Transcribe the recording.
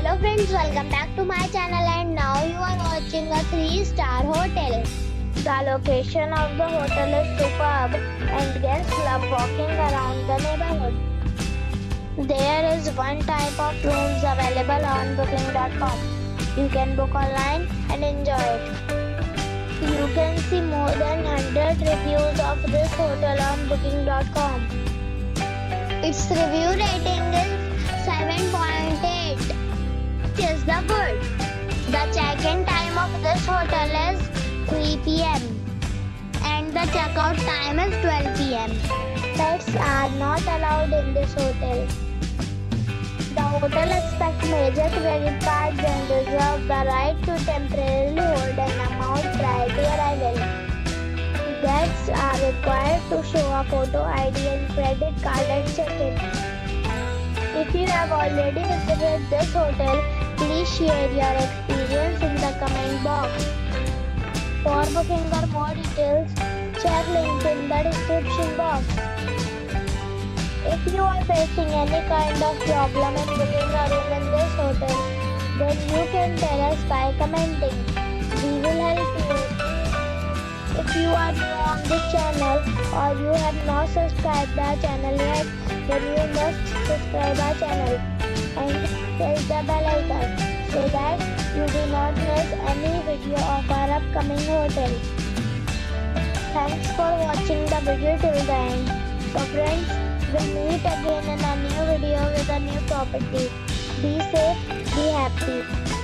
Hello friends, welcome back to my channel and now you are watching a 3-star hotel. The location of the hotel is superb and guests love walking around the neighborhood. There is one type of rooms available on booking.com. You can book online and enjoy it. You can see more than 100 reviews of this hotel on booking.com. Its review rating is 7.8, which is the good. The check-in time of this hotel is 3 p.m. and the checkout time is 12 p.m. Pets are not allowed in this hotel. The hotel expects major credit cards and reserves the right to temporarily hold an amount prior to arrival. Guests are required to show a photo ID and credit card at check-in. If you have already visited this hotel, please share your experience in the comment box. For booking or more details, check link in the description box. If you are facing any kind of problem in booking a room in this hotel, then you can tell us by commenting. We will help you. If you are new on this channel or you have not subscribed our channel yet, then you must subscribe our channel and press the bell icon so that you do not miss any video of our upcoming hotel. Thanks for watching the video till the end. So friends, we'll meet again in a new video with a new property. Be safe, be happy.